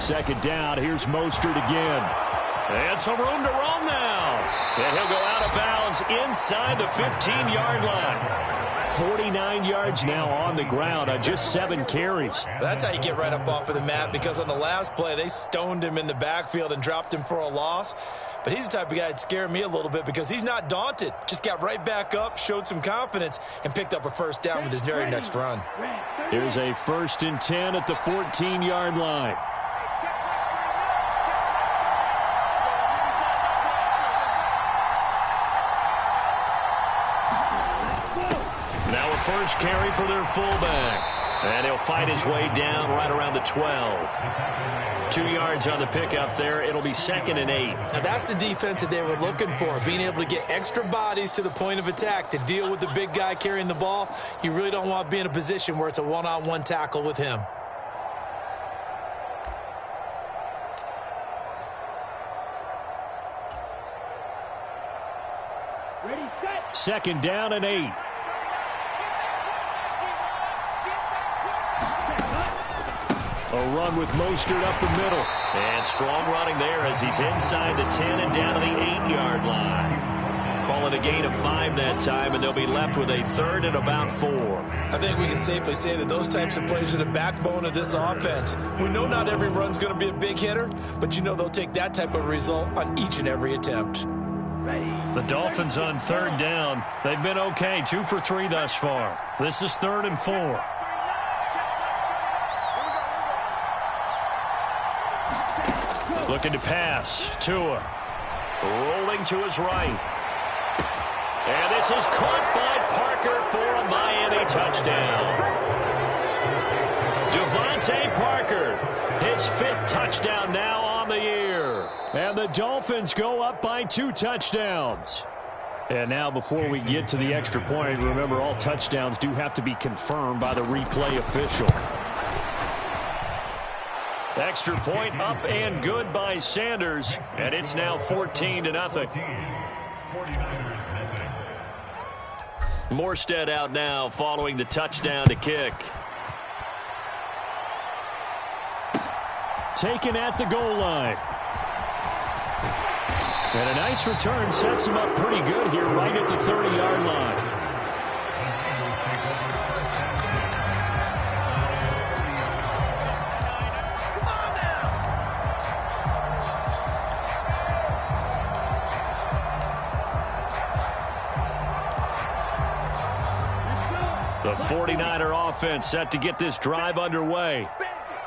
Second down. Here's Mostert again. And some room to roam now. And he'll go out of bounds inside the 15-yard line. 49 yards now on the ground on just 7 carries. That's how you get right up off of the mat, because on the last play, they stoned him in the backfield and dropped him for a loss. But he's the type of guy that scared me a little bit because he's not daunted. Just got right back up, showed some confidence, and picked up a first down with his very next run. Here's a 1st and 10 at the 14-yard line. Now a first carry for their fullback. And he'll fight his way down right around the 12. 2 yards on the pickup there. It'll be 2nd and 8. Now that's the defense that they were looking for, being able to get extra bodies to the point of attack to deal with the big guy carrying the ball. You really don't want to be in a position where it's a one-on-one tackle with him. Ready, set. 2nd down and 8. A run with Mostert up the middle. And strong running there as he's inside the 10 and down to the 8-yard line. Call it a gain of 5 that time, and they'll be left with a 3rd and about 4. I think we can safely say that those types of plays are the backbone of this offense. We know not every run's going to be a big hitter, but you know they'll take that type of result on each and every attempt. The Dolphins on 3rd down. They've been okay, 2 for 3 thus far. This is 3rd and 4. Looking to pass. Tua. Rolling to his right. And this is caught by Parker for a Miami touchdown. Devontae Parker, his 5th touchdown now on the year. And the Dolphins go up by 2 touchdowns. And now before we get to the extra point, remember all touchdowns do have to be confirmed by the replay official. Extra point up and good by Sanders, and it's now 14-0. Morstead out now following the touchdown to kick. Taken at the goal line. And a nice return sets him up pretty good here right at the 30-yard line. The 49er offense set to get this drive underway.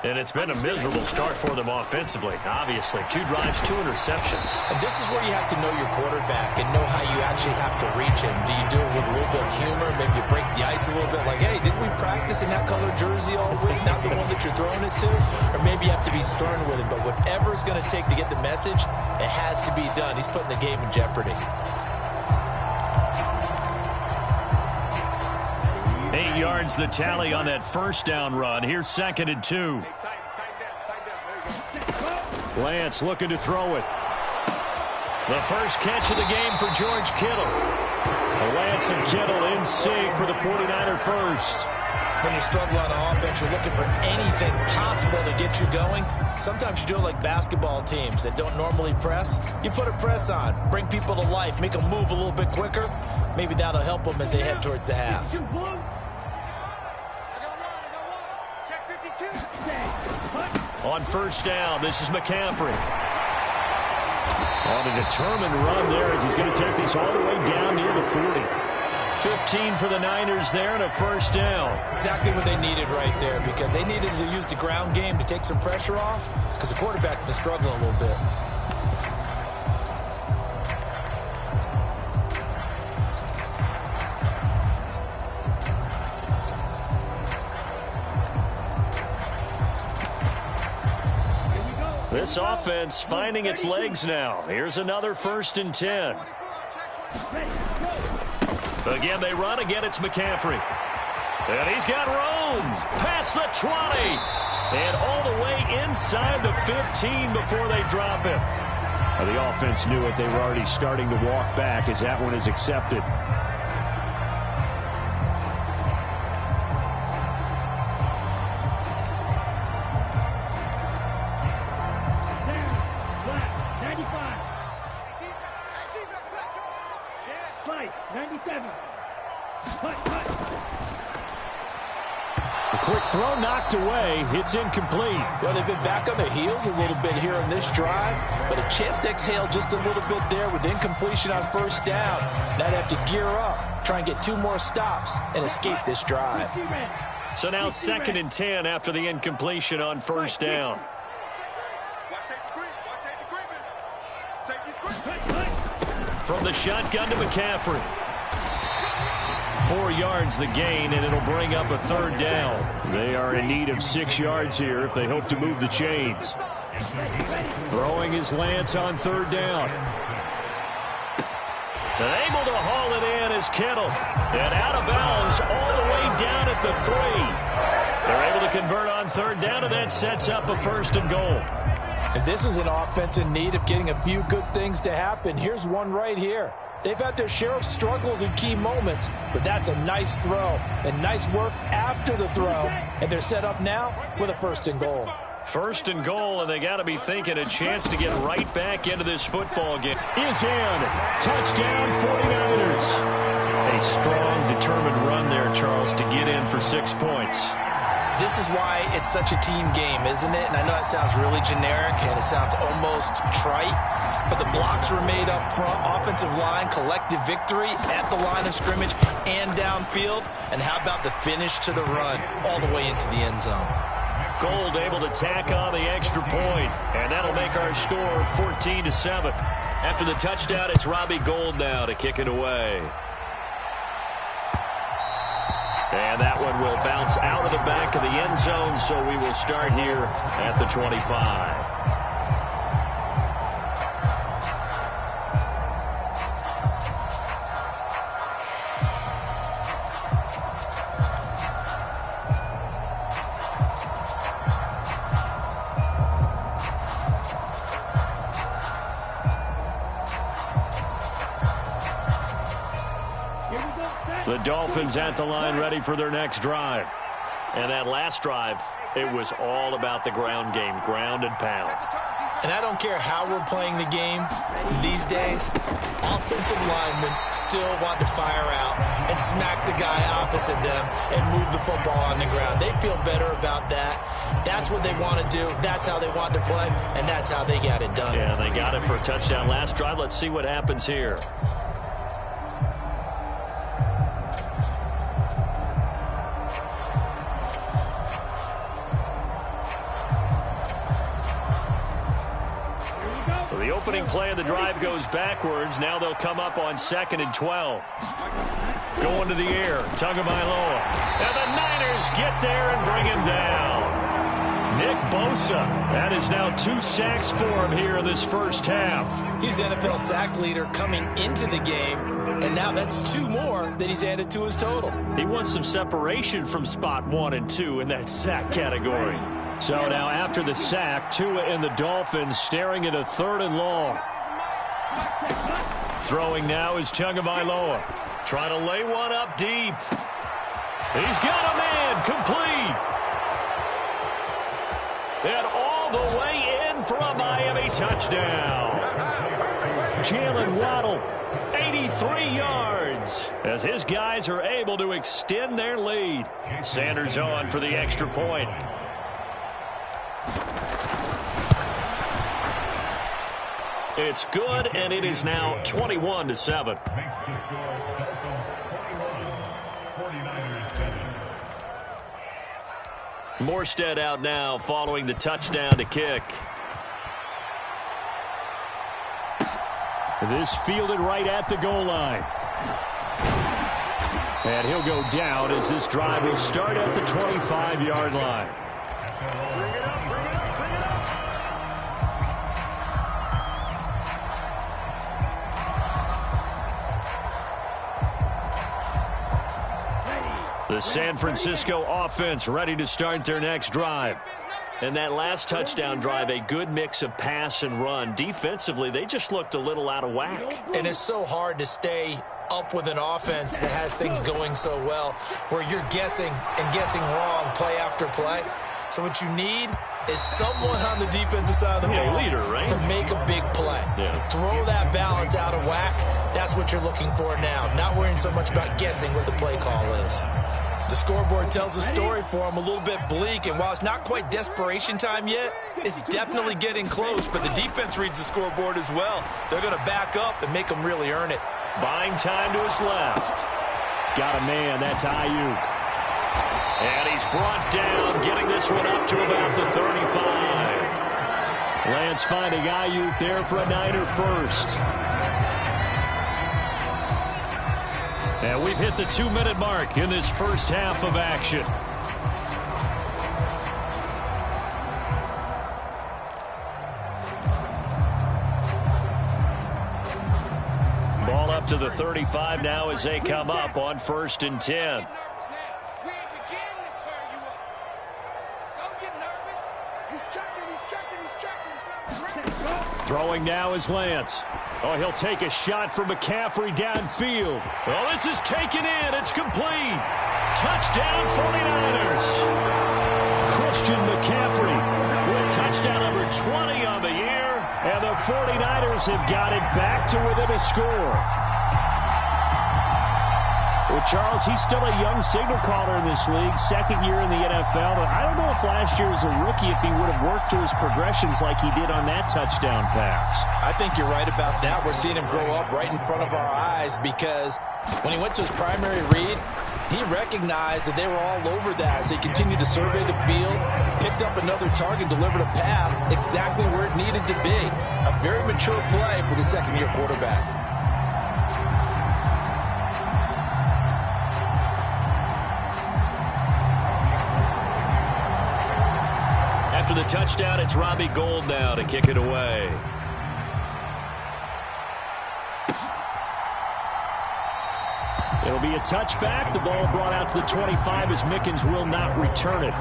And it's been a miserable start for them offensively. Obviously, 2 drives, 2 interceptions. And this is where you have to know your quarterback and know how you actually have to reach him. Do you do it with a little bit of humor? Maybe you break the ice a little bit like, hey, didn't we practice in that color jersey all week? Not the one that you're throwing it to? Or maybe you have to be stern with him. But whatever it's going to take to get the message, it has to be done. He's putting the game in jeopardy. 8 yards the tally on that first down run. Here's 2nd and 2. Lance looking to throw it. The first catch of the game for George Kittle. Lance and Kittle in sync for the 49er first. When you struggle on offense, you're looking for anything possible to get you going. Sometimes you do it like basketball teams that don't normally press. You put a press on, bring people to life, make them move a little bit quicker. Maybe that'll help them as they head towards the half. On first down, this is McCaffrey. On a determined run there as he's going to take this all the way down near the 40. 15 for the Niners there and a first down. Exactly what they needed right there, because they needed to use the ground game to take some pressure off, because the quarterback's been struggling a little bit. This offense finding its legs now. Here's another 1st and 10. Again, they run. Again, it's McCaffrey. And he's got room. Past the 20. And all the way inside the 15 before they drop him. Now, the offense knew it. They were already starting to walk back as that one is accepted. 97. Cut. A quick throw knocked away. It's incomplete. Well, they've been back on their heels a little bit here on this drive, but a chance to exhale just a little bit there with incompletion on first down. Now they have to gear up, try and get 2 more stops, and escape this drive. So now 2nd and 10 after the incompletion on first down. From the shotgun to McCaffrey. 4 yards the gain, and it'll bring up a 3rd down. They are in need of 6 yards here if they hope to move the chains. Throwing his Lance on 3rd down. And able to haul it in is Kittle. And out of bounds all the way down at the 3. They're able to convert on 3rd down, and that sets up a 1st and goal. And this is an offense in need of getting a few good things to happen. Here's one right here. They've had their share of struggles in key moments, but that's a nice throw and nice work after the throw. And they're set up now with a 1st and goal. 1st and goal, and they got to be thinking a chance to get right back into this football game. Is in. Touchdown 49ers. A strong, determined run there, Charles, to get in for 6 points. This is why it's such a team game, isn't it? And I know it sounds really generic and it sounds almost trite, but the blocks were made up front, offensive line, collective victory at the line of scrimmage and downfield. And how about the finish to the run all the way into the end zone? Gold able to tack on the extra point, and that'll make our score 14-7. After the touchdown, it's Robbie Gould now to kick it away. And that one will bounce out of the back of the end zone, so we will start here at the 25. The Dolphins at the line ready for their next drive. And that last drive, it was all about the ground game, ground and pound. And I don't care how we're playing the game these days, offensive linemen still want to fire out and smack the guy opposite them and move the football on the ground. They feel better about that. That's what they want to do. That's how they want to play, and that's how they got it done. Yeah, they got it for a touchdown last drive. Let's see what happens here. The opening play of the drive goes backwards. Now they'll come up on 2nd and 12. Going to the air, Tagovailoa. And the Niners get there and bring him down. Nick Bosa, that is now 2 sacks for him here in this first half. He's NFL sack leader coming into the game, and now that's 2 more that he's added to his total. He wants some separation from spot 1 and 2 in that sack category. So now after the sack, Tua and the Dolphins staring at a 3rd and long. Throwing now is Tagovailoa. Trying to lay one up deep. He's got a man complete. And all the way in for a Miami touchdown. Jalen Waddle, 83 yards, as his guys are able to extend their lead. Sanders on for the extra point. It's good, and it is now 21-7. Morstead out now following the touchdown to kick. This fielded right at the goal line. And he'll go down as this drive will start at the 25-yard line. The San Francisco offense ready to start their next drive. And that last touchdown drive, a good mix of pass and run. Defensively, they just looked a little out of whack. And it's so hard to stay up with an offense that has things going so well, where you're guessing and guessing wrong play after play. So what you need is someone on the defensive side of the ball leader, right? to make a big play. Yeah. Throw that balance out of whack. That's what you're looking for now. Not worrying so much about guessing what the play call is. The scoreboard tells a story for him, a little bit bleak, and while it's not quite desperation time yet, it's definitely getting close, but the defense reads the scoreboard as well. They're going to back up and make them really earn it. Buying time to his left. Got a man, that's Ayuk. And he's brought down, getting this one up to about the 35. Lance finding Ayuk there for a Niner first. And we've hit the 2-minute mark in this first half of action. Ball up to the 35 now as they come up on 1st and 10. Throwing now is Lance. Oh, he'll take a shot from McCaffrey downfield. Oh, this is taken in. It's complete. Touchdown 49ers. Christian McCaffrey with touchdown number 20 on the year. And the 49ers have got it back to within a score. Well, Charles, he's still a young signal caller in this league, 2nd year in the NFL. But I don't know if last year as a rookie, if he would have worked through his progressions like he did on that touchdown pass. I think you're right about that. We're seeing him grow up right in front of our eyes because when he went to his primary read, he recognized that they were all over that. So he continued to survey the field, picked up another target, delivered a pass exactly where it needed to be. A very mature play for the 2nd-year quarterback. After the touchdown, it's Robbie Gould now to kick it away. It'll be a touchback. The ball brought out to the 25 as Mickens will not return it.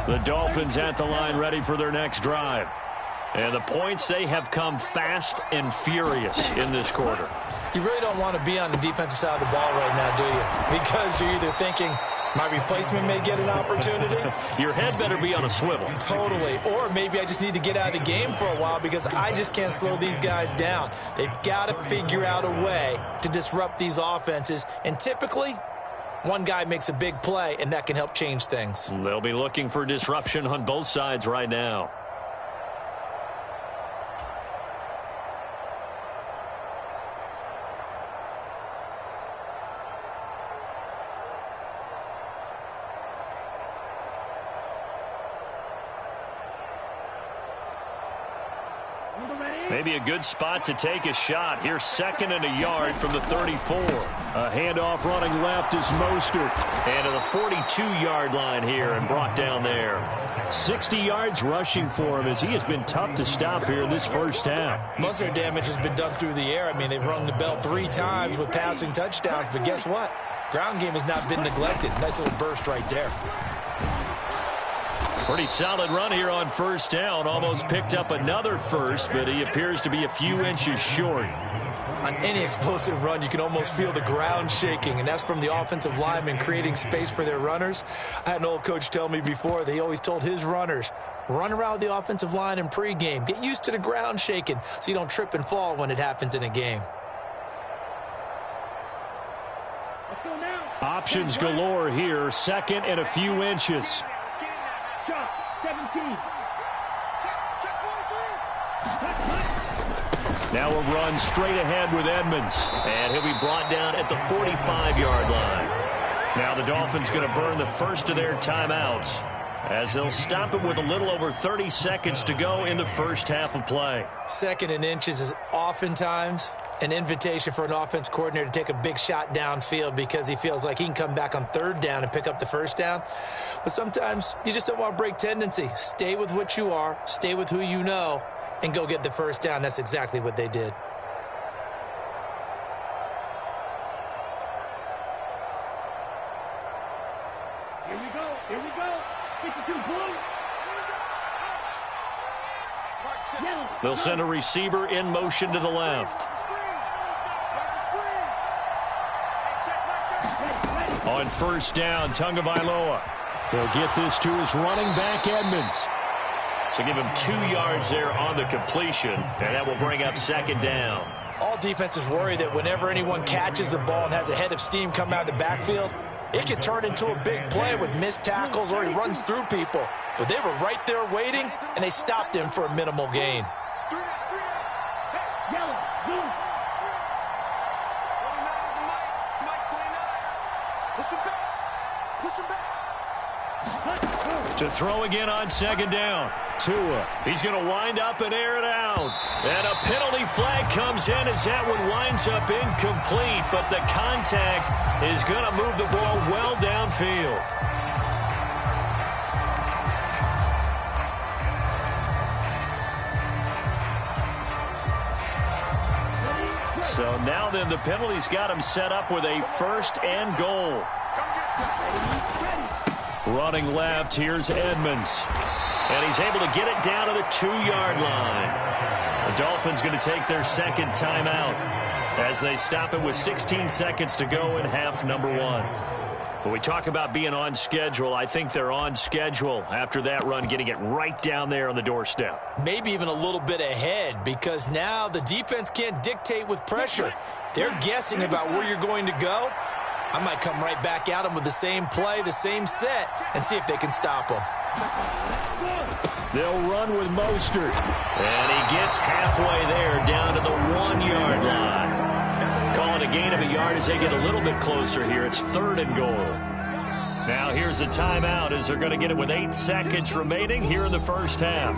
The Dolphins at the line ready for their next drive. And the points, they have come fast and furious in this quarter. You really don't want to be on the defensive side of the ball right now, do you? Because you're either thinking, my replacement may get an opportunity. Your head better be on a swivel. Totally. Or maybe I just need to get out of the game for a while because I just can't slow these guys down. They've got to figure out a way to disrupt these offenses. And typically, one guy makes a big play, and that can help change things. They'll be looking for disruption on both sides right now. Maybe a good spot to take a shot. Here's 2nd and a yard from the 34. A handoff running left is Mostert. And to the 42-yard line here and brought down there. 60 yards rushing for him as he has been tough to stop here in this first half. Most of their damage has been done through the air. I mean, they've rung the bell 3 times with passing touchdowns. But guess what? Ground game has not been neglected. Nice little burst right there. Pretty solid run here on 1st down. Almost picked up another first, but he appears to be a few inches short. On any explosive run, you can almost feel the ground shaking, and that's from the offensive linemen creating space for their runners. I had an old coach tell me before, he always told his runners, run around the offensive line in pregame. Get used to the ground shaking so you don't trip and fall when it happens in a game. Options galore here. 2nd and a few inches. 17. Now a run straight ahead with Edmonds. And he'll be brought down at the 45-yard line. Now the Dolphins going to burn the first of their timeouts as they'll stop it with a little over 30 seconds to go in the first half of play. 2nd and inches is oftentimes an invitation for an offense coordinator to take a big shot downfield because he feels like he can come back on 3rd down and pick up the 1st down. But sometimes you just don't want to break tendency. Stay with what you are, stay with who you know, and go get the 1st down. That's exactly what they did. Here we go. Here we go. 52 blue. Yellow. They'll send a receiver in motion to the left. On first down, Tagovailoa. They'll get this to his running back, Edmonds. So give him 2 yards there on the completion, and that will bring up second down. All defenses worry that whenever anyone catches the ball and has a head of steam come out of the backfield, it can turn into a big play with missed tackles or he runs through people. But they were right there waiting, and they stopped him for a minimal gain. Yellow. Blue. Push him back. To throw again on second down. Tua. He's going to wind up and air it out. And a penalty flag comes in as that one winds up incomplete. But the contact is going to move the ball well downfield. So now then the penalty's got him set up with a first and goal. Running left, here's Edmonds. And he's able to get it down to the 2-yard line. The Dolphins going to take their second timeout as they stop it with 16 seconds to go in half number 1. When we talk about being on schedule, I think they're on schedule after that run, getting it right down there on the doorstep. Maybe even a little bit ahead, because now the defense can't dictate with pressure. They're guessing about where you're going to go. I might come right back at them with the same play, the same set, and see if they can stop them. They'll run with Mostert. And he gets halfway there, down to the 1-yard line. Call it a gain of a yard as they get a little bit closer here. It's 3rd and goal. Now here's a timeout as they're going to get it with 8 seconds remaining here in the first half.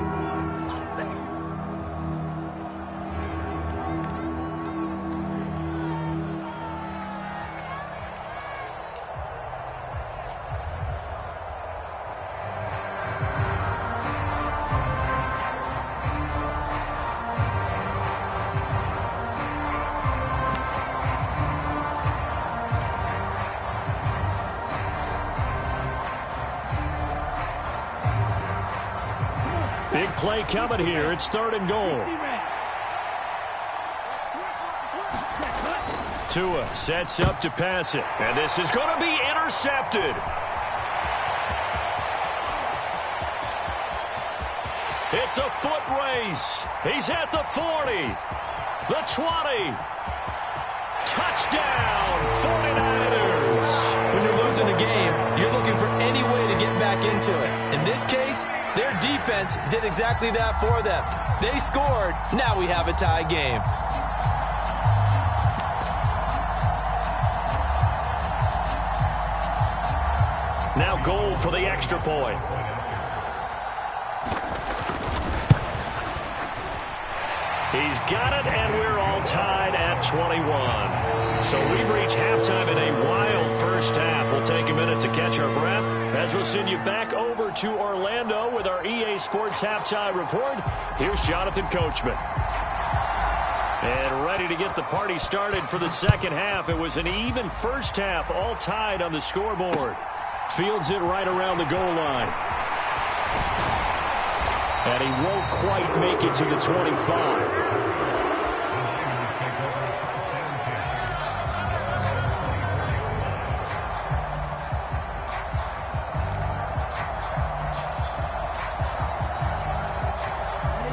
Big play coming here. It's 3rd and goal. Tua sets up to pass it. And this is going to be intercepted. It's a foot race. He's at the 40. The 20. Touchdown, 49ers. When you're losing a game, you're looking for any way to get back into it. In this case, their defense did exactly that for them. They scored. Now we have a tie game. Now goal for the extra point. He's got it, and we're all tied at 21. So we've reached halftime in a wild first half. We'll take a minute to catch our breath as we'll send you back over to Orlando with our EA Sports Halftime Report. Here's Jonathan Coachman. And ready to get the party started for the second half. It was an even first half, all tied on the scoreboard. Fields it right around the goal line. And he won't quite make it to the 25.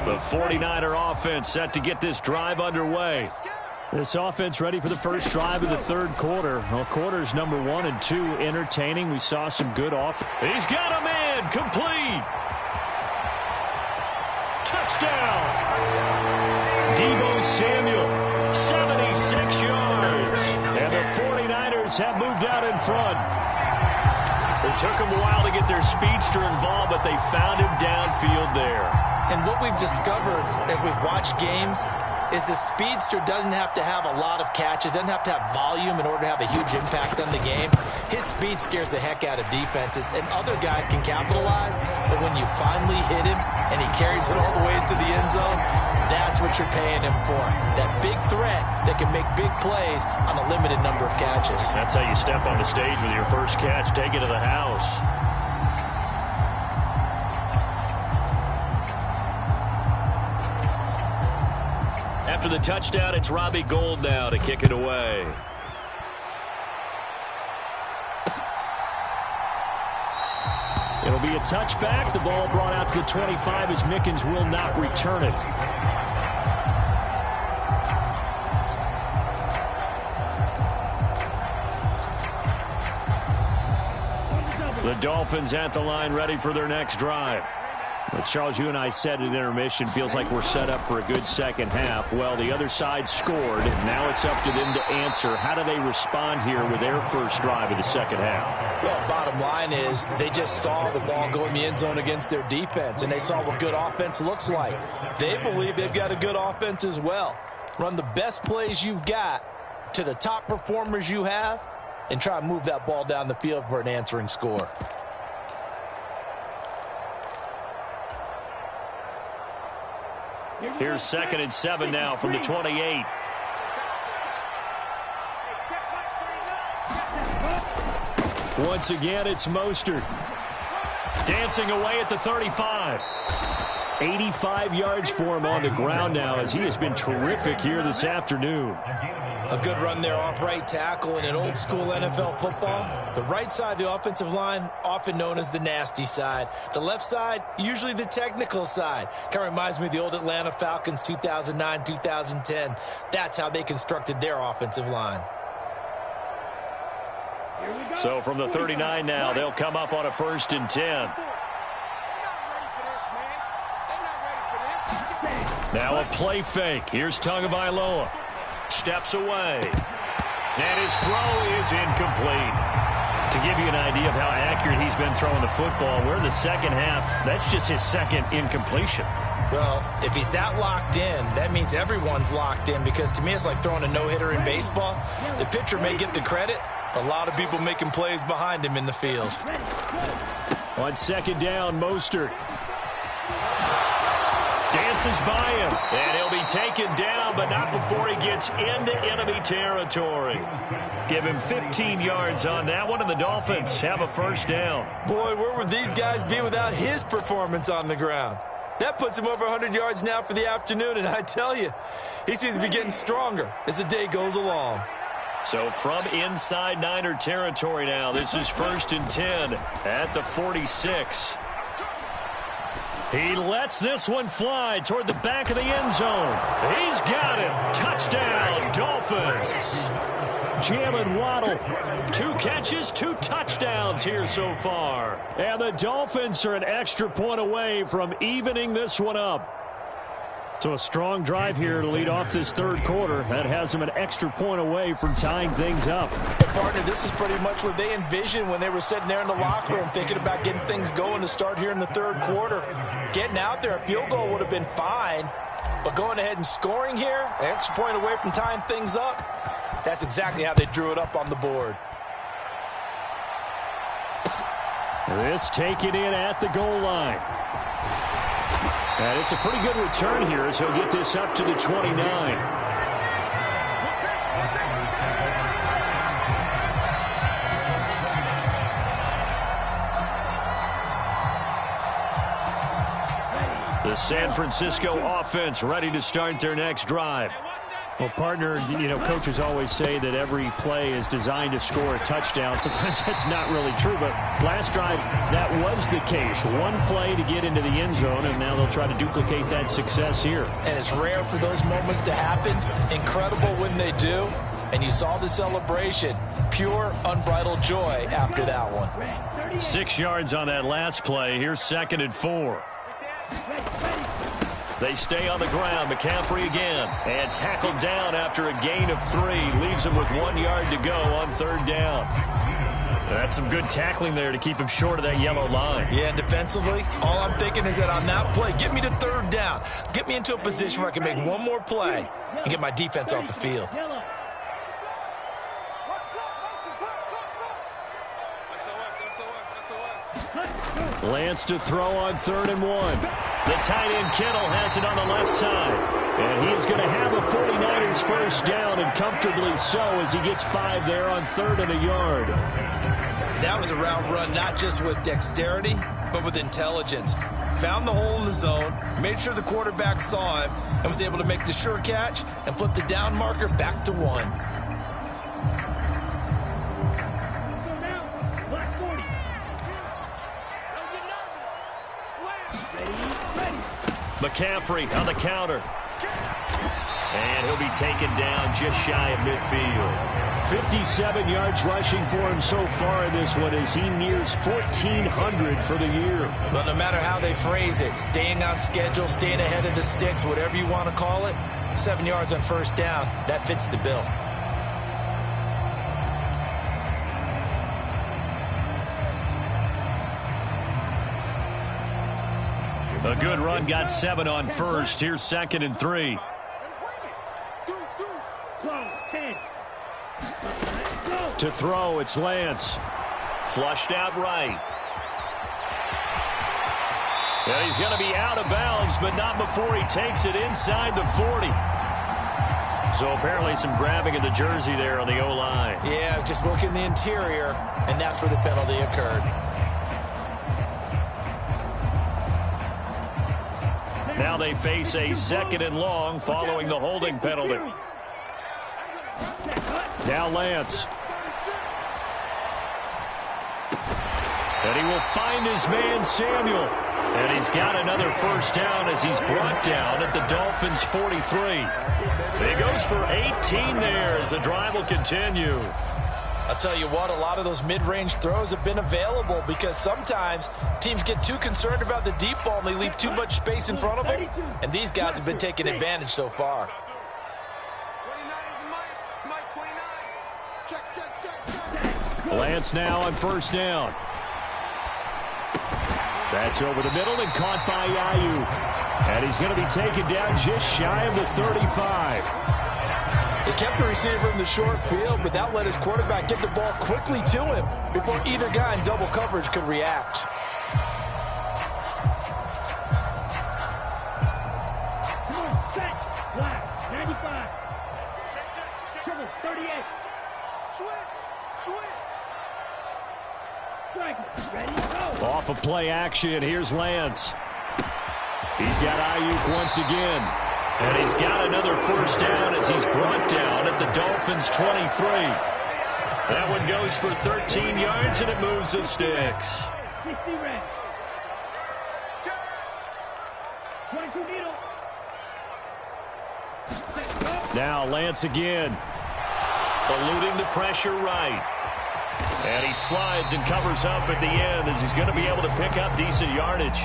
The 49er offense set to get this drive underway. This offense ready for the first drive of the third quarter. Well, quarters number 1 and 2 entertaining. We saw some good offense. He's got a man complete. Touchdown. Deebo Samuel, 76 yards. And the 49ers have moved out in front. It took them a while to get their speedster involved, but they found him downfield there. And what we've discovered as we've watched games is the speedster doesn't have to have a lot of catches, doesn't have to have volume in order to have a huge impact on the game. His speed scares the heck out of defenses, and other guys can capitalize, but when you finally hit him and he carries it all the way into the end zone, that's what you're paying him for. That big threat that can make big plays on a limited number of catches. That's how you step on the stage with your first catch. Take it to the house. After the touchdown, it's Robbie Gould now to kick it away. It'll be a touchback. The ball brought out to the 25 as Mickens will not return it. The Dolphins at the line ready for their next drive. But Charles, you and I said at intermission, feels like we're set up for a good second half. Well, the other side scored. Now it's up to them to answer. How do they respond here with their first drive of the second half? Well, bottom line is they just saw the ball go in the end zone against their defense, and they saw what good offense looks like. They believe they've got a good offense as well. Run the best plays you've got to the top performers you have, and try to move that ball down the field for an answering score. Here's 2nd and 7 now from the 28. Once again, it's Mostert. Dancing away at the 35. 85 yards for him on the ground now as he has been terrific here this afternoon. A good run there off right tackle in an old-school NFL football. The right side of the offensive line, often known as the nasty side. The left side, usually the technical side. Kind of reminds me of the old Atlanta Falcons 2009-2010. That's how they constructed their offensive line. So from the 39 now, they'll come up on a 1st and 10. Now a play fake. Here's Tagovailoa. Steps away. And his throw is incomplete. To give you an idea of how accurate he's been throwing the football, we're in the second half. That's just his second incompletion. Well, if he's that locked in, that means everyone's locked in, because to me it's like throwing a no-hitter in baseball. The pitcher may get the credit. A lot of people making plays behind him in the field. On 2nd down, Mostert dances by him, and he'll be taken down, but not before he gets into enemy territory. Give him 15 yards on that one, and the Dolphins have a 1st down. Boy, where would these guys be without his performance on the ground? That puts him over 100 yards now for the afternoon, and I tell you, he seems to be getting stronger as the day goes along. So from inside Niner territory now, this is 1st and 10 at the 46. He lets this one fly toward the back of the end zone. He's got it. Touchdown, Dolphins. Jalen Waddle, 2 catches, 2 touchdowns here so far. And the Dolphins are an extra point away from evening this one up. So a strong drive here to lead off this 3rd quarter. That has them an extra point away from tying things up. Partner, this is pretty much what they envisioned when they were sitting there in the locker room thinking about getting things going to start here in the 3rd quarter. Getting out there, a field goal would have been fine, but going ahead and scoring here, an extra point away from tying things up, that's exactly how they drew it up on the board. This taken in at the goal line. And it's a pretty good return here as he'll get this up to the 29. The San Francisco offense ready to start their next drive. Well, partner, you know, coaches always say that every play is designed to score a touchdown. Sometimes that's not really true, but last drive, that was the case. One play to get into the end zone, and now they'll try to duplicate that success here. And it's rare for those moments to happen. Incredible when they do. And you saw the celebration. Pure, unbridled joy after that one. 6 yards on that last play. Here's 2nd and 4. They stay on the ground. McCaffrey again. And tackled down after a gain of 3. Leaves him with 1 yard to go on 3rd down. That's some good tackling there to keep him short of that yellow line. Yeah, and defensively, all I'm thinking is that on that play, get me to third down. Get me into a position where I can make one more play and get my defense off the field. Lance to throw on 3rd and 1. The tight end Kittle has it on the left side. And he is going to have a 49ers first down, and comfortably so, as he gets 5 there on 3rd and a yard. That was a route run not just with dexterity, but with intelligence. Found the hole in the zone, made sure the quarterback saw him, and was able to make the sure catch and flip the down marker back to 1. McCaffrey on the counter. And he'll be taken down just shy of midfield. 57 yards rushing for him so far in this one as he nears 1,400 for the year. But no matter how they phrase it, staying on schedule, staying ahead of the sticks, whatever you want to call it, 7 yards on first down, that fits the bill. A good run got 7 on first. Here's 2nd and 3. To throw, it's Lance. Flushed out right. And he's going to be out of bounds, but not before he takes it inside the 40. So apparently some grabbing of the jersey there on the O-line. Yeah, just look in the interior, and that's where the penalty occurred. Now they face a 2nd and long following the holding penalty. Now Lance. And he will find his man Samuel. And he's got another first down as he's brought down at the Dolphins' 43. He goes for 18 there as the drive will continue. I'll tell you what, a lot of those mid-range throws have been available because sometimes teams get too concerned about the deep ball and they leave too much space in front of them. And these guys have been taking advantage so far. Lance now on first down. That's over the middle and caught by Ayuk. And he's going to be taken down just shy of the 35. He kept the receiver in the short field, but that let his quarterback get the ball quickly to him before either guy in double coverage could react. Come on, set, flat, 95. Triple, 38. Switch. Strike, ready, go. Off of play action, here's Lance. He's got Ayuk once again. And he's got another first down as he's brought down at the Dolphins' 23. That one goes for 13 yards, and it moves the sticks. 60 red. 22 needle. Now Lance again. Eluding the pressure right. And he slides and covers up at the end as he's going to be able to pick up decent yardage.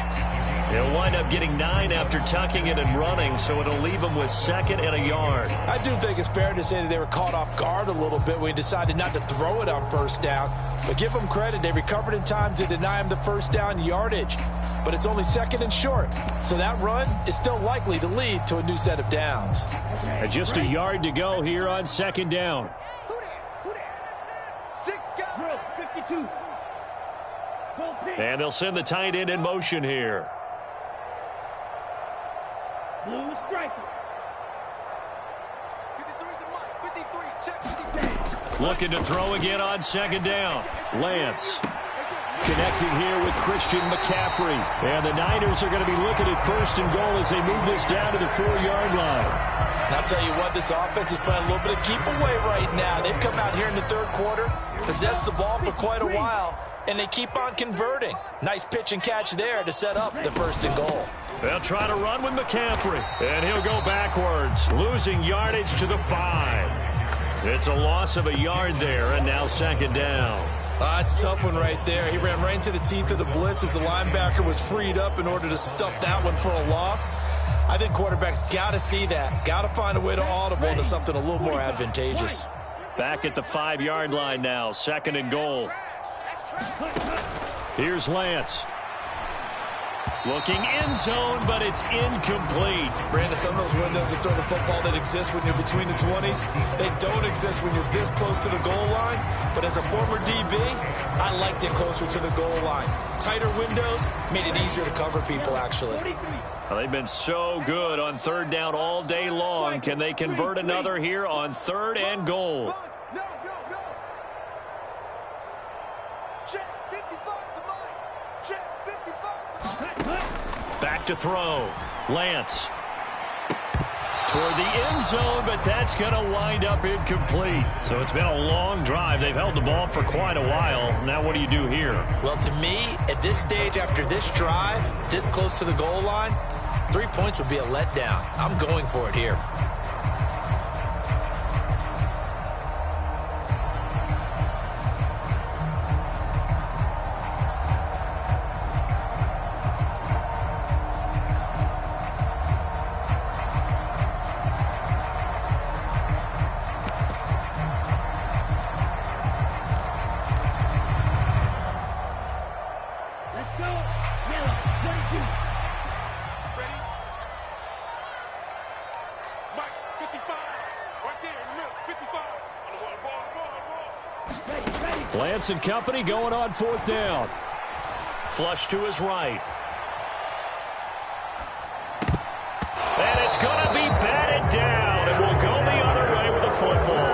He'll wind up getting 9 after tucking it and running, so it'll leave him with 2nd and a yard. I do think it's fair to say that they were caught off guard a little bit when he decided not to throw it on first down. But give them credit, they recovered in time to deny him the first down yardage. But it's only 2nd and short, so that run is still likely to lead to a new set of downs. And just a yard to go here on 2nd down. Drill, 52. And they'll send the tight end in motion here. Blue striker. 53, check. Looking to throw again on 2nd down. Lance connecting here with Christian McCaffrey. And the Niners are going to be looking at 1st and goal as they move this down to the 4-yard line. And I'll tell you what, this offense is playing a little bit of keep away right now. They've come out here in the 3rd quarter, possessed the ball for quite a while, and they keep on converting. Nice pitch and catch there to set up the 1st and goal. They'll try to run with McCaffrey, and he'll go backwards, losing yardage to the 5. It's a loss of a yard there, and now 2nd down. It's a tough one right there. He ran right into the teeth of the blitz as the linebacker was freed up in order to stuff that one for a loss. I think quarterbacks got to see that, got to find a way to audible into something a little more advantageous. Back at the 5-yard line now, 2nd and goal. Here's Lance. Looking end zone, but it's incomplete. Brandon, some of those windows that throw the football that exist when you're between the 20s, they don't exist when you're this close to the goal line. But as a former DB, I liked it closer to the goal line. Tighter windows made it easier to cover people, actually. Well, they've been so good on third down all day long. Can they convert another here on 3rd and goal? No. Check 55 to mine. Check 55 to mine. Back to throw. Lance. Toward the end zone, but that's going to wind up incomplete. So it's been a long drive. They've held the ball for quite a while. Now what do you do here? Well, to me, at this stage, after this drive, this close to the goal line, 3 points would be a letdown. I'm going for it here. Let's go. Yellow, 22. Ready? Mike, 55. Right there in the middle, 55. On the ball. Ready. Lance and company going on 4th down. Flush to his right. And it's going to be batted down. It will go the other way with the football.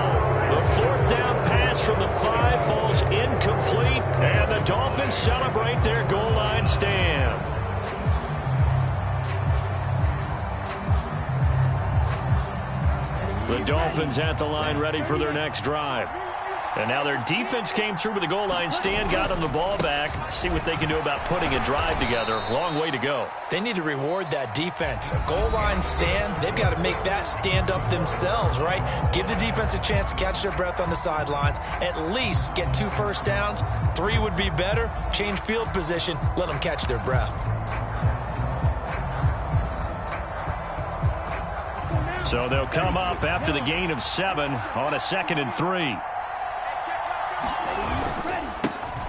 The 4th down pass from the 5 falls incomplete, and the Dolphins celebrate their goal line stand. The Dolphins at the line ready for their next drive. And now their defense came through with the goal line stand, got them the ball back. See what they can do about putting a drive together. Long way to go. They need to reward that defense. A goal line stand, they've got to make that stand up themselves, right? Give the defense a chance to catch their breath on the sidelines. At least get 2 first downs. 3 would be better. Change field position. Let them catch their breath. So they'll come up after the gain of 7 on a 2nd and 3.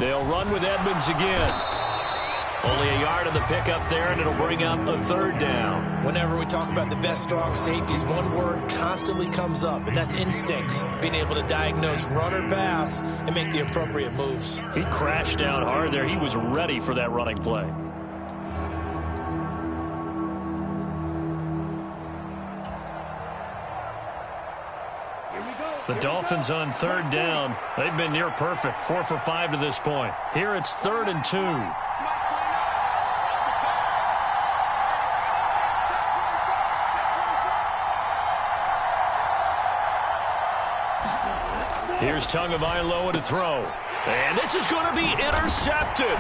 They'll run with Edmonds again. Only a yard on the pickup there, and it'll bring up a 3rd down. Whenever we talk about the best strong safeties, one word constantly comes up, and that's instincts. Being able to diagnose run or pass and make the appropriate moves. He crashed down hard there. He was ready for that running play. The Dolphins on 3rd down. They've been near perfect. 4 for 5 to this point. Here it's 3rd and 2. Here's Tagovailoa to throw. And this is going to be intercepted.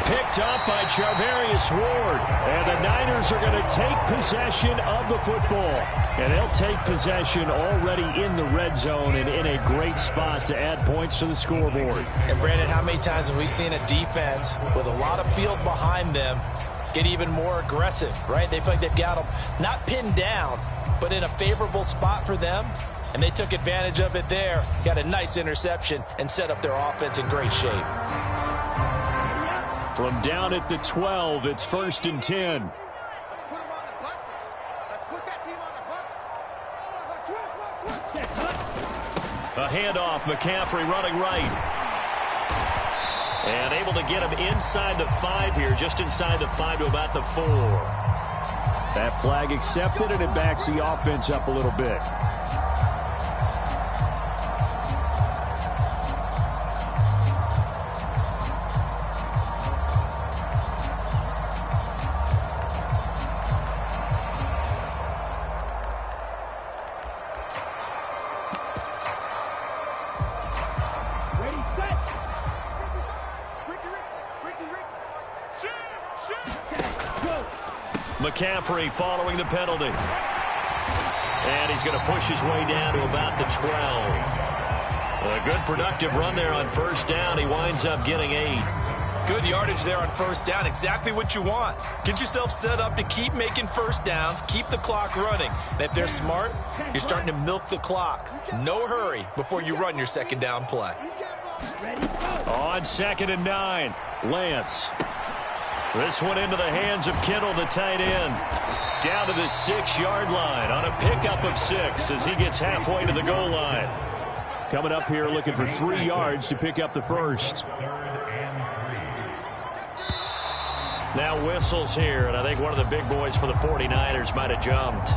Picked up by Charvarius Ward. And the Niners are going to take possession of the football. And they'll take possession already in the red zone and in a great spot to add points to the scoreboard. And, Brandon, how many times have we seen a defense with a lot of field behind them get even more aggressive, right? They feel like they've got them not pinned down, but in a favorable spot for them. And they took advantage of it there, got a nice interception, and set up their offense in great shape. From down at the 12, it's 1st and 10. Let's put them on the buses. Let's put that team on the bus. A handoff, McCaffrey running right. And able to get him inside the 5 here, just inside the 5 to about the 4. That flag accepted, and it backs the offense up a little bit. McCaffrey following the penalty. And he's going to push his way down to about the 12. A good productive run there on 1st down. He winds up getting 8. Good yardage there on 1st down. Exactly what you want. Get yourself set up to keep making 1st downs. Keep the clock running. And if they're smart, you're starting to milk the clock. No hurry before you run your 2nd down play. Ready, go. On 2nd and 9, Lance. This one into the hands of Kittle, the tight end. Down to the 6-yard line on a pickup of 6 as he gets halfway to the goal line. Coming up here looking for 3 yards to pick up the first. Now whistles here, and I think one of the big boys for the 49ers might have jumped.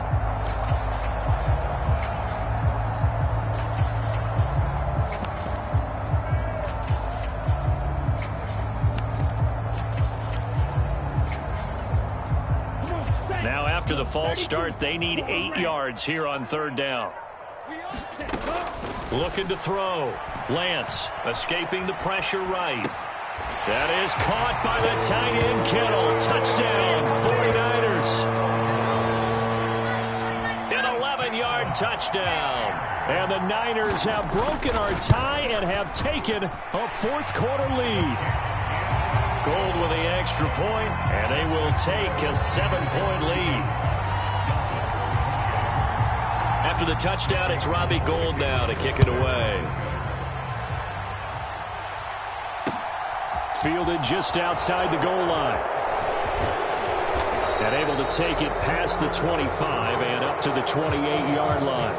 Now after the false start, they need 8 yards here on 3rd down. Looking to throw. Lance escaping the pressure right. That is caught by the tight end Kittle. Touchdown, 49ers. An 11-yard touchdown. And the Niners have broken our tie and have taken a 4th quarter lead. Gold with the extra point, and they will take a 7-point lead. After the touchdown, it's Robbie Gould now to kick it away. Fielded just outside the goal line. And able to take it past the 25 and up to the 28-yard line.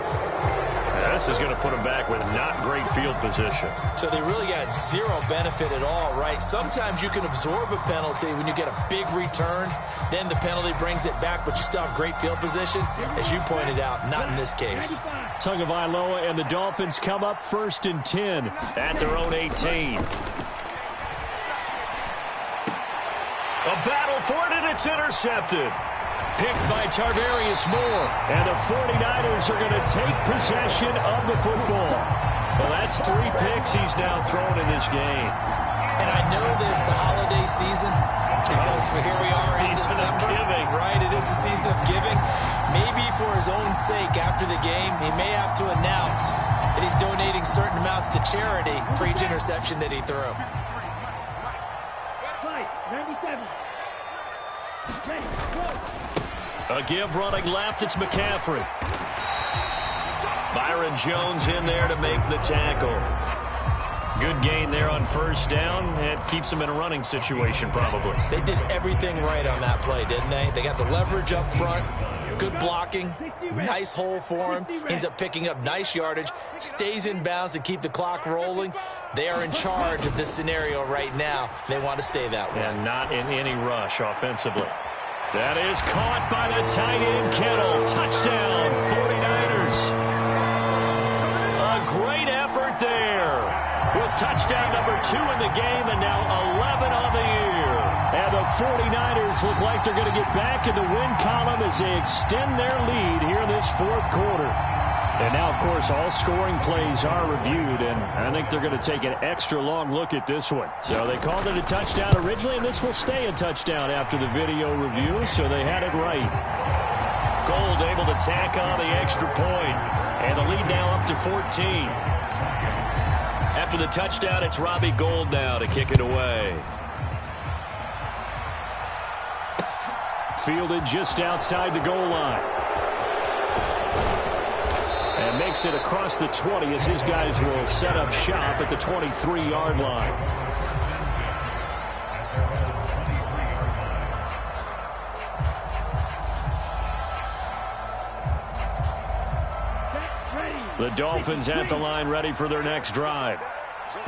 This is going to put them back with not great field position. So they really got zero benefit at all, right? Sometimes you can absorb a penalty when you get a big return. Then the penalty brings it back, but you still have great field position. As you pointed out, not in this case. Tagovailoa and the Dolphins come up 1st and 10 at their own 18. A battle for it, and it's intercepted. Picked by Tarvarius Moore. And the 49ers are going to take possession of the football. So that's 3 picks he's now thrown in this game. And I know this, the holiday season, because here we are in December. Giving. Right, it is the season of giving. Maybe for his own sake after the game, he may have to announce that he's donating certain amounts to charity for each interception that he threw. 97. A give running left, it's McCaffrey. Byron Jones in there to make the tackle. Good gain there on 1st down. It keeps them in a running situation probably. They did everything right on that play, didn't they? They got the leverage up front, good blocking, nice hole for him, ends up picking up nice yardage, stays in bounds to keep the clock rolling. They are in charge of this scenario right now. They want to stay that way. And not in any rush offensively. That is caught by the tight end Kittle. Touchdown, 49ers. A great effort there. With touchdown number 2 in the game and now 11 on the year. And the 49ers look like they're going to get back in the win column as they extend their lead here in this 4th quarter. And now, of course, all scoring plays are reviewed, and I think they're going to take an extra long look at this one. So they called it a touchdown originally, and this will stay a touchdown after the video review, so they had it right. Gould able to tack on the extra point, and the lead now up to 14. After the touchdown, it's Robbie Gould now to kick it away. Fielded just outside the goal line. And makes it across the 20 as his guys will set up shop at the 23-yard line. The Dolphins at the line ready for their next drive.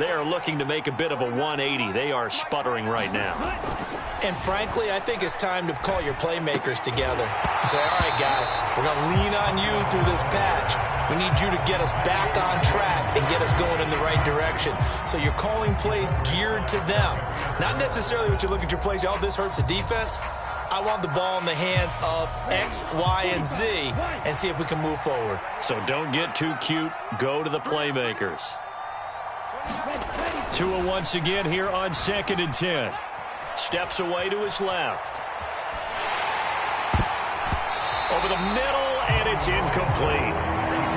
They are looking to make a bit of a 180. They are sputtering right now. And frankly, I think it's time to call your playmakers together and say, all right, guys, we're going to lean on you through this patch. We need you to get us back on track and get us going in the right direction. So you're calling plays geared to them. Not necessarily what you look at your plays, oh, this hurts the defense. I want the ball in the hands of X, Y, and Z and see if we can move forward. So don't get too cute. Go to the playmakers. Tua once again here on 2nd and 10. Steps away to his left. Over the middle, and it's incomplete.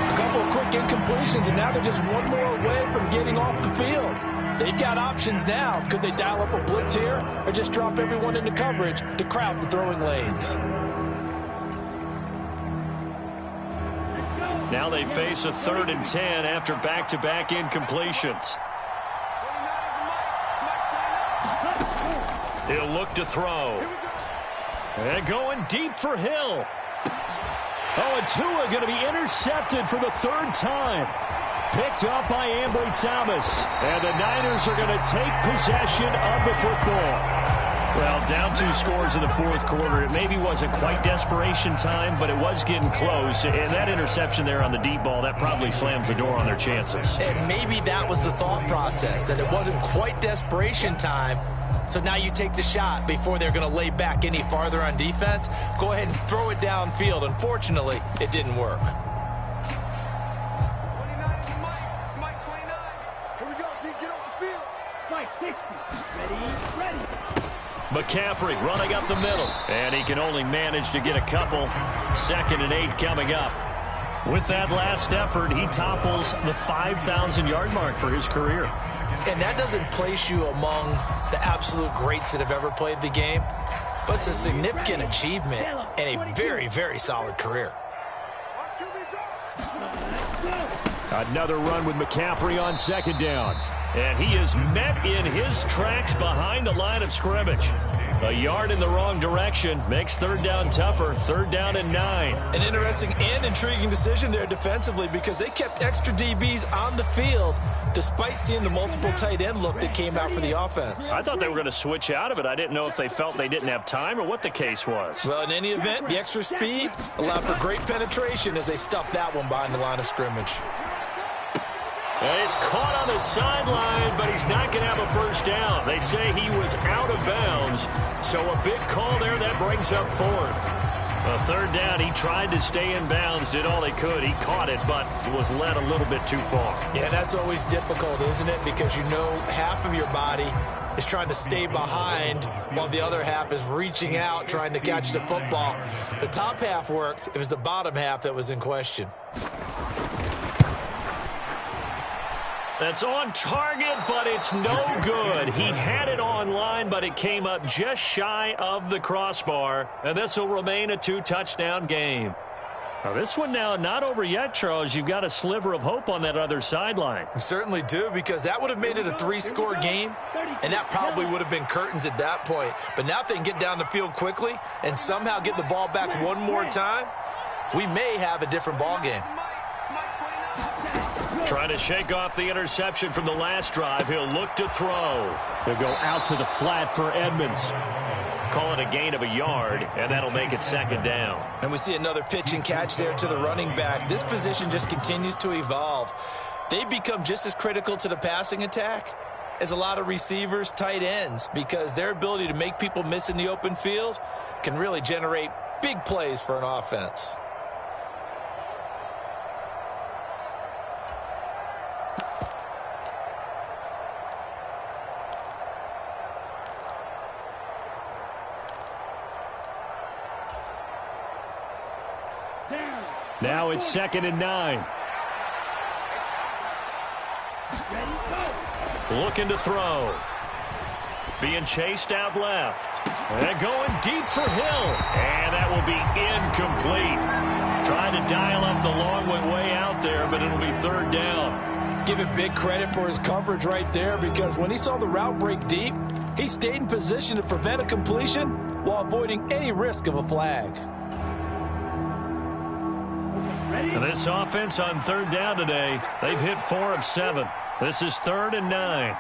A couple of quick incompletions, and now they're just one more away from getting off the field. They've got options now. Could they dial up a blitz here or just drop everyone into coverage to crowd the throwing lanes? Now they face a 3rd and 10 after back-to-back incompletions. He'll look to throw. And going deep for Hill. Oh, and Tua going to be intercepted for the third time. Picked up by Ambry Thomas. And the Niners are going to take possession of the football. Well, down 2 scores in the fourth quarter. It maybe wasn't quite desperation time, but it was getting close. And that interception there on the deep ball, that probably slams the door on their chances. And maybe that was the thought process, that it wasn't quite desperation time. So now you take the shot before they're going to lay back any farther on defense. Go ahead and throw it downfield. Unfortunately, it didn't work. 29 is Mike 29. Here we go, D, get off the field. Mike 60. Ready. McCaffrey running up the middle. And he can only manage to get a couple. 2nd and 8 coming up. With that last effort, he topples the 5,000-yard mark for his career. And that doesn't place you among the absolute greats that have ever played the game, but it's a significant achievement and a very, very solid career. Another run with McCaffrey on 2nd down. And he is met in his tracks behind the line of scrimmage. A yard in the wrong direction makes 3rd down tougher. 3rd down and 9. An interesting and intriguing decision there defensively, because they kept extra DBs on the field despite seeing the multiple tight end look that came out for the offense. I thought they were going to switch out of it. I didn't know if they felt they didn't have time or what the case was. Well, in any event, the extra speed allowed for great penetration as they stuffed that one behind the line of scrimmage. And he's caught on the sideline, but he's not going to have a 1st down. They say he was out of bounds, so a big call there that brings up 4th. A 3rd down, he tried to stay in bounds, did all he could. He caught it, but was led a little bit too far. Yeah, that's always difficult, isn't it? Because you know half of your body is trying to stay behind while the other half is reaching out, trying to catch the football. The top half worked. It was the bottom half that was in question. That's on target, but it's no good. He had it on line, but it came up just shy of the crossbar, and this will remain a 2-touchdown game. Now, this one now not over yet, Charles. You've got a sliver of hope on that other sideline. You certainly do, because that would have made it a 3-score game, and that probably would have been curtains at that point. But now if they can get down the field quickly and somehow get the ball back one more time, we may have a different ball game. Trying to shake off the interception from the last drive. He'll look to throw. He'll go out to the flat for Edmonds. Call it a gain of a yard, and that'll make it 2nd down. And we see another pitch and catch there to the running back. This position just continues to evolve. They become just as critical to the passing attack as a lot of receivers, tight ends, because their ability to make people miss in the open field can really generate big plays for an offense. Now it's 2nd and 9. Looking to throw. Being chased out left. And going deep for Hill. And that will be incomplete. Trying to dial up the long way out there, but it'll be 3rd down. Give him big credit for his coverage right there, because when he saw the route break deep, he stayed in position to prevent a completion while avoiding any risk of a flag. And this offense on 3rd down today, they've hit 4 of 7. This is 3rd and 9.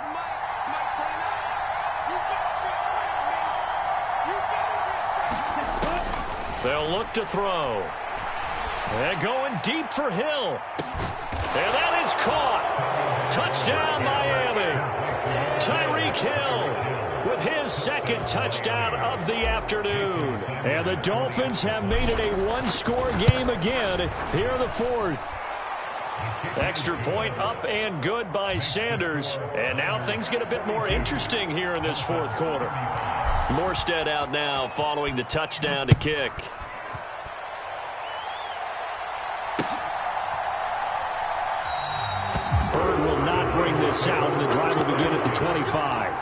They'll look to throw. And going deep for Hill. And that is caught. Touchdown, Miami. Tyreek Hill with his 2nd touchdown of the afternoon. And the Dolphins have made it a 1-score game again here in the 4th. Extra point up and good by Sanders. And now things get a bit more interesting here in this 4th quarter. Morstead out now following the touchdown to kick. Bird will not bring this out, and the drive will begin at the 25.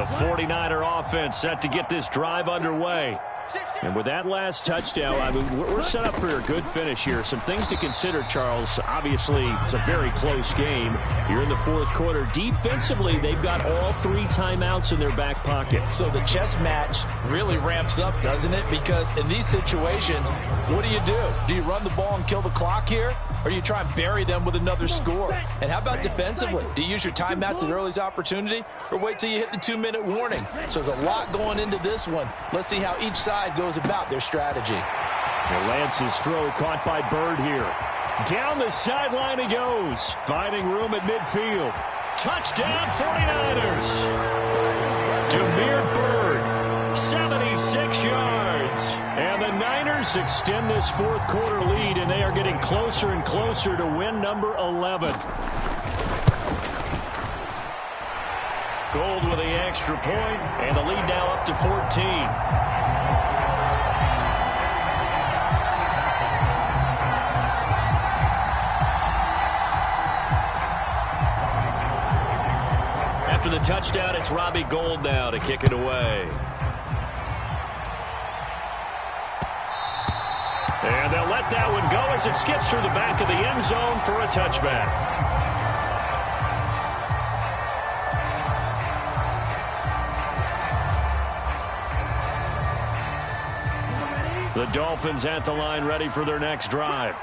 The 49er offense set to get this drive underway. And with that last touchdown, I mean, we're set up for a good finish here. Some things to consider, Charles. Obviously, it's a very close game. You're in the fourth quarter. Defensively, they've got all 3 timeouts in their back pocket. So the chess match really ramps up, doesn't it? Because in these situations, what do? Do you run the ball and kill the clock here? Or you try and bury them with another score? And how about defensively? Do you use your timeouts at earliest opportunity? Or wait till you hit the 2-minute warning? So there's a lot going into this one. Let's see how each side goes about their strategy. Lance's throw caught by Bird here. Down the sideline he goes. Finding room at midfield. Touchdown 49ers. Demir Bird, 76 yards. And the Niners extend this fourth quarter lead, and they are getting closer and closer to win number 11. Gold with the extra point, and the lead now up to 14. After the touchdown, it's Robbie Gould now to kick it away. And they'll let that one go as it skips through the back of the end zone for a touchback. The Dolphins at the line ready for their next drive.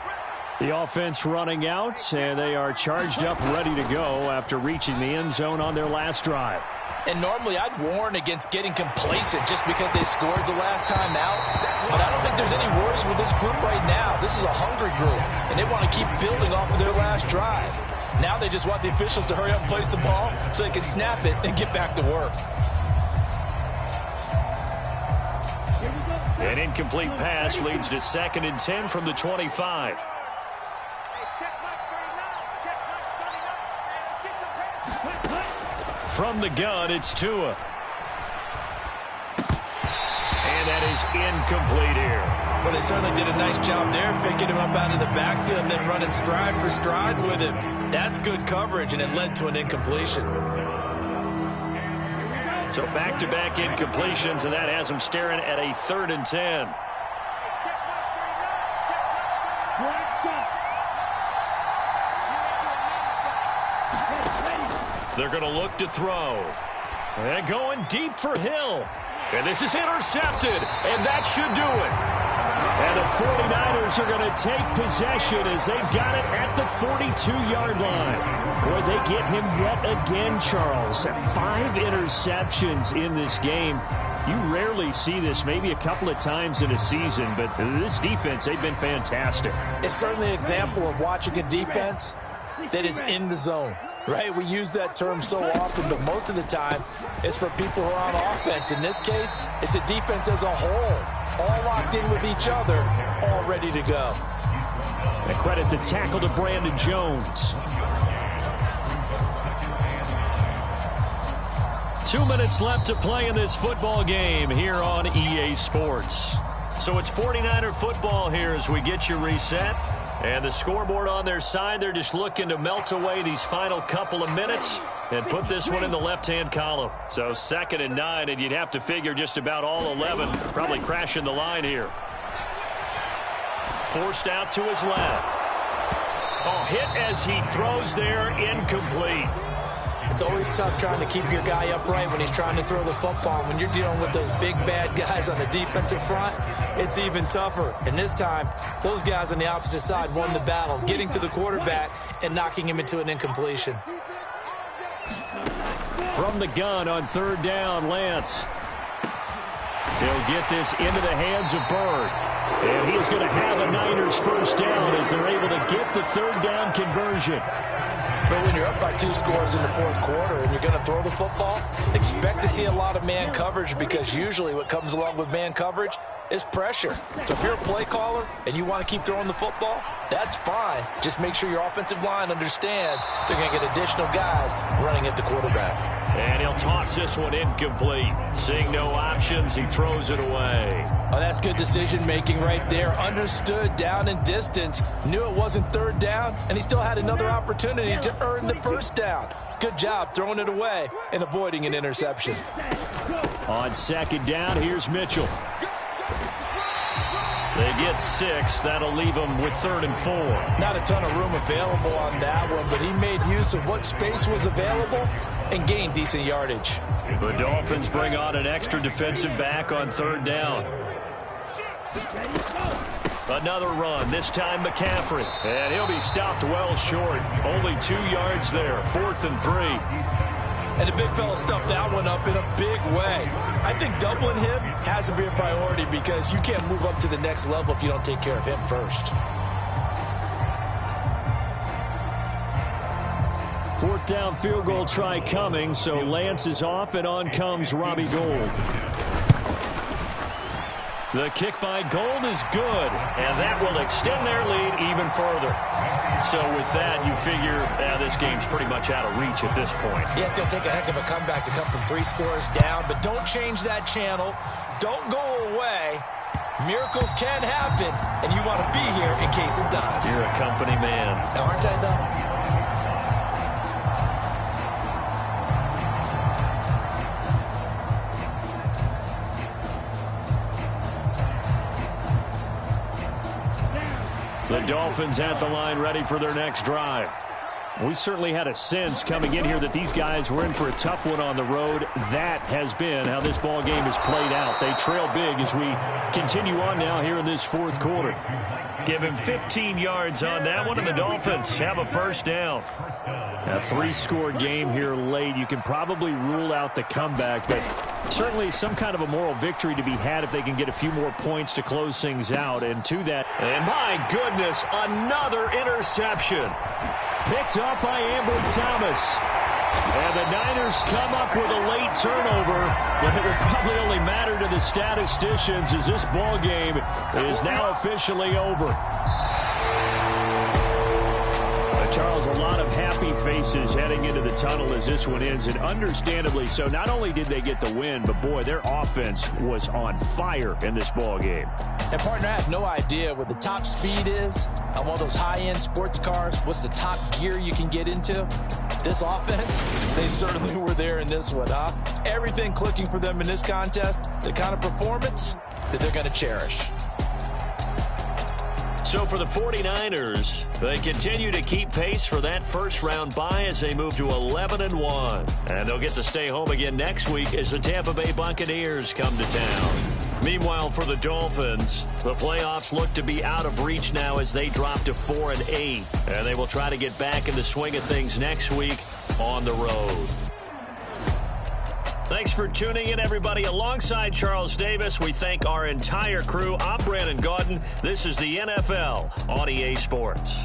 The offense running out, and they are charged up, ready to go after reaching the end zone on their last drive. And normally I'd warn against getting complacent just because they scored the last time out. But I don't think there's any worries with this group right now. This is a hungry group, and they want to keep building off of their last drive. Now they just want the officials to hurry up and place the ball so they can snap it and get back to work. An incomplete pass leads to 2nd and 10 from the 25. From the gun, it's Tua. And that is incomplete here. Well, they certainly did a nice job there, picking him up out of the backfield and then running stride for stride with him. That's good coverage, and it led to an incompletion. So back-to-back incompletions, and that has them staring at a 3rd and 10. They're going to look to throw. And going deep for Hill. And this is intercepted, and that should do it. And the 49ers are going to take possession as they've got it at the 42-yard line. Boy, they get him yet again, Charles. 5 interceptions in this game. You rarely see this, maybe a couple of times in a season, but this defense, they've been fantastic. It's certainly an example of watching a defense that is in the zone. Right, we use that term so often, but most of the time it's for people who are on offense. In this case, it's the defense as a whole, all locked in with each other, all ready to go. And credit the tackle to Brandon Jones. 2 minutes left to play in this football game here on EA Sports. So it's 49er football here as we get you reset. And the scoreboard on their side, they're just looking to melt away these final couple of minutes and put this one in the left-hand column. So 2nd and 9, and you'd have to figure just about all 11 probably crashing the line here. Forced out to his left. Oh, hit as he throws there, incomplete. It's always tough trying to keep your guy upright when he's trying to throw the football. When you're dealing with those big, bad guys on the defensive front, it's even tougher. And this time, those guys on the opposite side won the battle, getting to the quarterback and knocking him into an incompletion. From the gun on 3rd down, Lance. He'll get this into the hands of Bird. And he is going to have a Niners first down as they're able to get the 3rd down conversion. But when you're up by 2 scores in the fourth quarter and you're going to throw the football, expect to see a lot of man coverage, because usually what comes along with man coverage is pressure. So if you're a play caller and you want to keep throwing the football, that's fine. Just make sure your offensive line understands they're going to get additional guys running at the quarterback. And he'll toss this one incomplete. Seeing no options, he throws it away. Oh, that's good decision-making right there. Understood down and distance. Knew it wasn't third down, and he still had another opportunity to earn the first down. Good job throwing it away and avoiding an interception. On second down, here's Mitchell. They get 6. That'll leave them with 3rd and 4. Not a ton of room available on that one, but he made use of what space was available and gained decent yardage. The Dolphins bring on an extra defensive back on 3rd down. Another run, this time McCaffrey. And he'll be stopped well short. Only 2 yards there, 4th and 3. And the big fella stuffed that one up in a big way. I think doubling him has to be a priority because you can't move up to the next level if you don't take care of him first. 4th down field goal try coming, so Lance is off and on comes Robbie Gould. The kick by Gould is good, and that will extend their lead even further. So with that, you figure this game's pretty much out of reach at this point. Yeah, it's going to take a heck of a comeback to come from 3 scores down, but don't change that channel. Don't go away. Miracles can happen, and you want to be here in case it does. You're a company man. Now, aren't I, though? The Dolphins at the line ready for their next drive. We certainly had a sense coming in here that these guys were in for a tough one on the road. That has been how this ball game has played out. They trail big as we continue on now here in this 4th quarter. Give him 15 yards on that one, and the Dolphins have a first down. A 3-score game here late. You can probably rule out the comeback, but certainly some kind of a moral victory to be had if they can get a few more points to close things out. And to that, and my goodness, another interception. Picked up by Ambry Thomas. And the Niners come up with a late turnover, but it will probably only matter to the statisticians as this ball game is now officially over. Charles, a lot of happy faces heading into the tunnel as this one ends, and understandably so. Not only did they get the win, but boy, their offense was on fire in this ball game. And partner, I have no idea what the top speed is on one of those high-end sports cars. What's the top gear you can get into? This offense, they certainly were there in this one, huh? Everything clicking for them in this contest, the kind of performance that they're going to cherish. So for the 49ers, they continue to keep pace for that first-round bye as they move to 11-1. And they'll get to stay home again next week as the Tampa Bay Buccaneers come to town. Meanwhile, for the Dolphins, the playoffs look to be out of reach now as they drop to 4-8. And they will try to get back in the swing of things next week on the road. Thanks for tuning in, everybody. Alongside Charles Davis, we thank our entire crew. I'm Brandon Gaudin. This is the NFL on EA Sports.